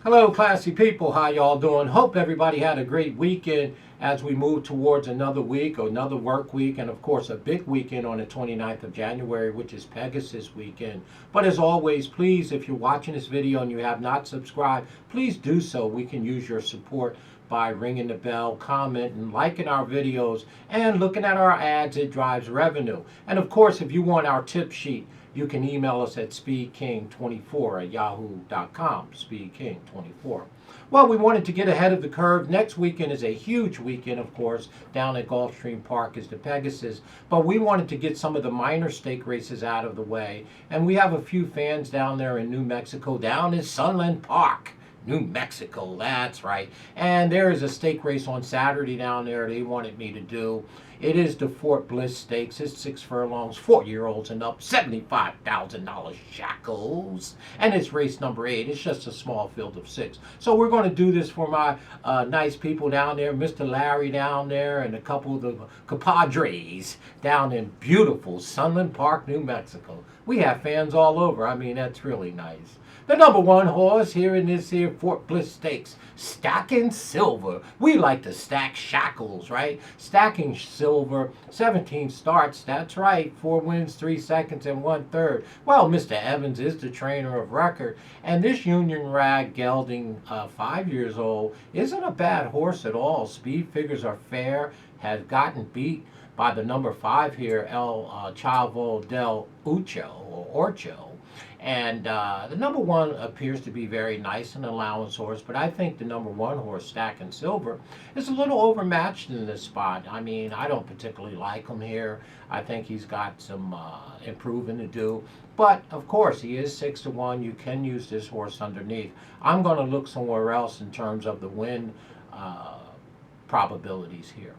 Hello, classy people. How y'all doing? Hope everybody had a great weekend as we move towards another week or another work week, and of course, a big weekend on the 29th of January, which is Pegasus weekend. But as always, please, if you're watching this video and you have not subscribed, please do so. We can use your support by ringing the bell, commenting, liking our videos, and looking at our ads. It drives revenue. And of course, if you want our tip sheet, you can email us at speedking24@yahoo.com. Speedking24. Well, we wanted to get ahead of the curve. Next weekend is a huge weekend, of course. Down at Gulfstream Park is the Pegasus. But we wanted to get some of the minor stake races out of the way. And we have a few fans down there in New Mexico, down in Sunland Park. New Mexico, that's right. And there is a stake race on Saturday down there they wanted me to do. It is the Fort Bliss Stakes. It's 6 furlongs, 4-year-olds and up, $75,000 shackles. And it's race number 8. It's just a small field of 6. So we're going to do this for my nice people down there, Mr. Larry down there, and a couple of the compadres down in beautiful Sunland Park, New Mexico. We have fans all over. I mean, that's really nice. The number one horse here in this here Fort Bliss Stakes, Stacking Silver. We like to stack shackles, right? Stacking Silver, 17 starts. That's right, 4 wins, 3 seconds, and 1/3. Well, Mr. Evans is the trainer of record, and this Union Rag gelding, 5 years old, isn't a bad horse at all. Speed figures are fair. Has gotten beat by the number 5 here, El Chavo del Orcho. And the number 1 appears to be very nice, an allowance horse, but I think the number 1 horse, Stacking Silver, is a little overmatched in this spot. I mean, I don't particularly like him here. I think he's got some improving to do. But, of course, he is 6-1. You can use this horse underneath. I'm going to look somewhere else in terms of the win probabilities here.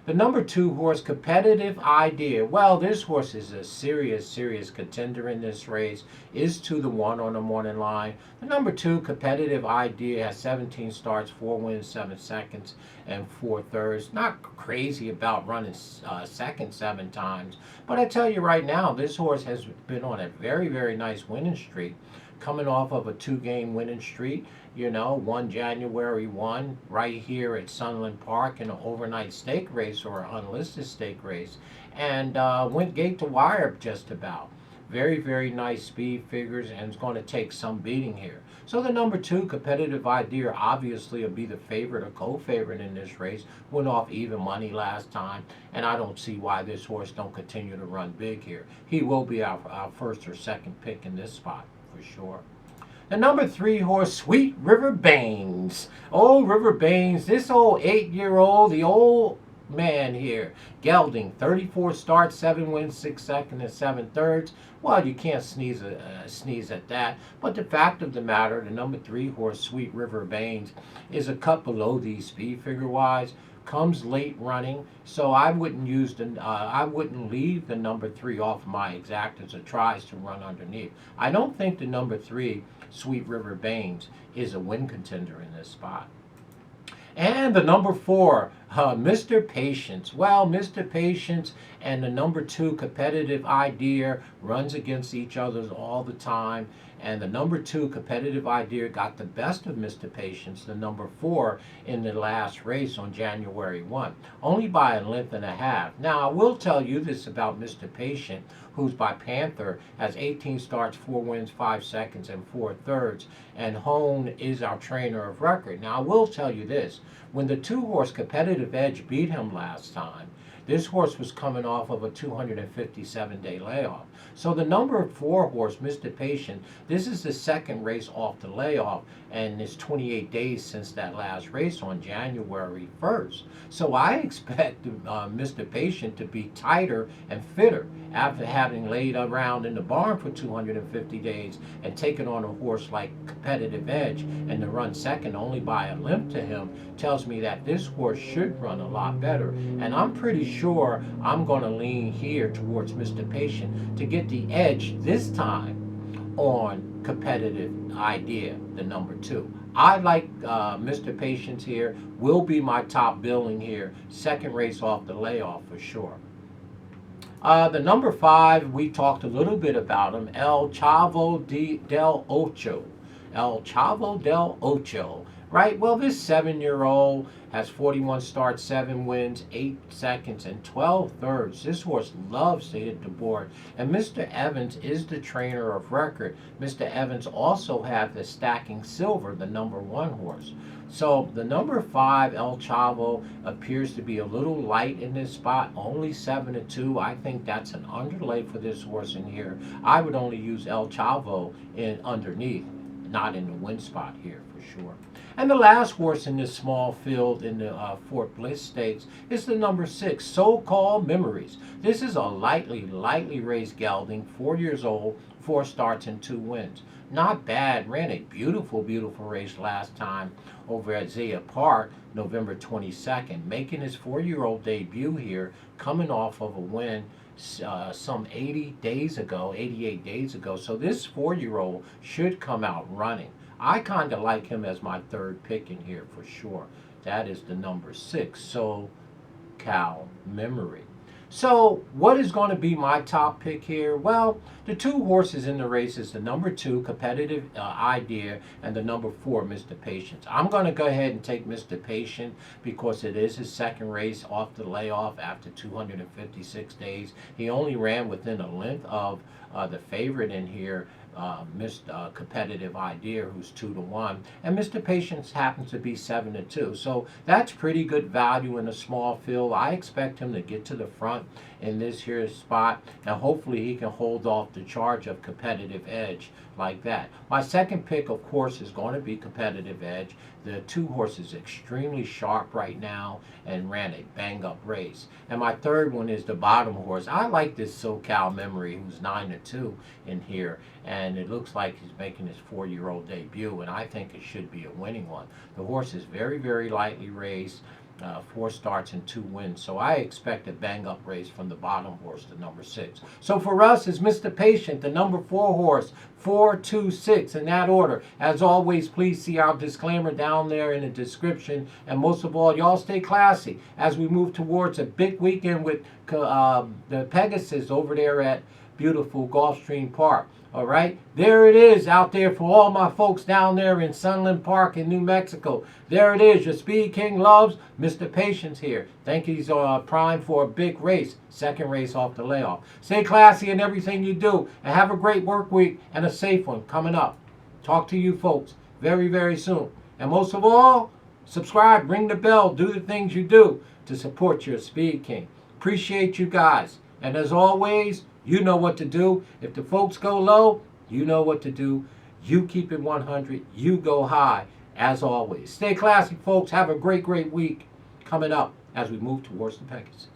The number 2 horse, Competitive Idea. Well, this horse is a serious contender in this race. Is 2-1 on the morning line. The number 2, Competitive Idea, has 17 starts, 4 wins, 7 seconds, and 4/3. Not crazy about running second 7 times. But I tell you right now, this horse has been on a very nice winning streak. Coming off of a 2-game winning streak, you know, 1 January 1 right here at Sunland Park in an overnight stake race or an unlisted stake race, and went gate to wire just about. Very nice speed figures, and it's going to take some beating here. So the number 2, Competitive Idea, obviously will be the favorite or co-favorite in this race. Went off even money last time, and I don't see why this horse don't continue to run big here. He will be our first or second pick in this spot for sure. The number 3 horse, Sweet River Baines. Oh, River Baines, this old 8-year-old, the old man here, gelding, 34 starts, 7 wins, 6 seconds, and 7/3. Well, you can't sneeze at that. But the fact of the matter, the number 3 horse, Sweet River Baines, is a cut below these speed figure wise. Comes late running, so I wouldn't leave the number 3 off my exactas or tries to run underneath. I don't think the number 3, Sweet River Baines, is a win contender in this spot. And the number 4, Mr. Patience. Well, Mr. Patience and the number 2, Competitive Idea, runs against each other all the time. And the number 2, Competitive Idea, got the best of Mr. Patience, the number 4, in the last race on January 1, only by a length and a half. Now, I will tell you this about Mr. Patient, who's by Panther, has 18 starts, 4 wins, 5 seconds, and 4/3. And Hone is our trainer of record. Now, I will tell you this. When the 2 horse Competitive Edge beat him last time, this horse was coming off of a 257-day layoff. So the number 4 horse, Mr. Patient, this is the second race off the layoff, and it's 28 days since that last race on January 1st. So I expect Mr. Patient to be tighter and fitter after having laid around in the barn for 250 days and taken on a horse like Competitive Edge, and to run second only by a limp to him tells me that this horse should run a lot better. And I'm pretty sure I'm going to lean here towards Mr. Patient to get the edge this time on Competitive Idea, the number 2. I like Mr. Patience here. Will be my top billing here. Second race off the layoff for sure. The number 5, we talked a little bit about him, El Chavo del Ocho. El Chavo del Ocho. Right? Well, this 7-year-old has 41 starts, 7 wins, 8 seconds, and 12 thirds. This horse loves to hit the board. And Mr. Evans is the trainer of record. Mr. Evans also had the Stacking Silver, the number 1 horse. So the number 5, El Chavo, appears to be a little light in this spot, only 7-2. I think that's an underlay for this horse in here. I would only use El Chavo in underneath, not in the win spot here for sure. And the last horse in this small field in the Fort Bliss Stakes is the number 6, So-Called Memories. This is a lightly raised gelding, 4 years old, 4 starts and 2 wins. Not bad. Ran a beautiful race last time over at Zia Park, November 22nd, making his 4-year-old debut here, coming off of a win some 88 days ago. So this 4-year-old should come out running. I kind of like him as my 3rd pick in here for sure. That is the number 6, So-Called Memory. So what is going to be my top pick here? Well, the 2 horses in the race is the number 2, Competitive Idea, and the number 4, Mr. Patience. I'm going to go ahead and take Mr. Patient because it is his 2nd race off the layoff after 256 days. He only ran within a length of the favorite in here, Mr. Competitive Idea, who's 2-1, and Mr. Patience happens to be 7-2. So that's pretty good value in a small field. I expect him to get to the front in this here spot, and hopefully he can hold off the charge of Competitive Edge like that. My 2nd pick, of course, is going to be Competitive Edge. The 2 horses extremely sharp right now and ran a bang-up race. And my 3rd one is the bottom horse. I like this So-Called Memory, who's 9-2 in here, and it looks like he's making his 4-year-old debut, and I think it should be a winning one. The horse is very lightly raised. 4 starts and 2 wins. So I expect a bang-up race from the bottom horse, the number 6. So for us, it's Mr. Patient, the number 4 horse, 4, 2, 6 in that order. As always, please see our disclaimer down there in the description. And most of all, y'all stay classy as we move towards a big weekend with the Pegasus over there at beautiful Gulfstream Park. All right, there it is out there for all my folks down there in Sunland Park in New Mexico. There it is. Your SpeedKing loves Mr. Patience here. Think he's primed for a big race, 2nd race off the layoff. Stay classy in everything you do, and have a great work week and a safe one coming up. Talk to you folks very soon. And most of all, subscribe, ring the bell, do the things you do to support your SpeedKing. Appreciate you guys. And as always, you know what to do. If the folks go low, you know what to do. You keep it 100. You go high, as always. Stay classy, folks. Have a great week coming up as we move towards the Pegasus.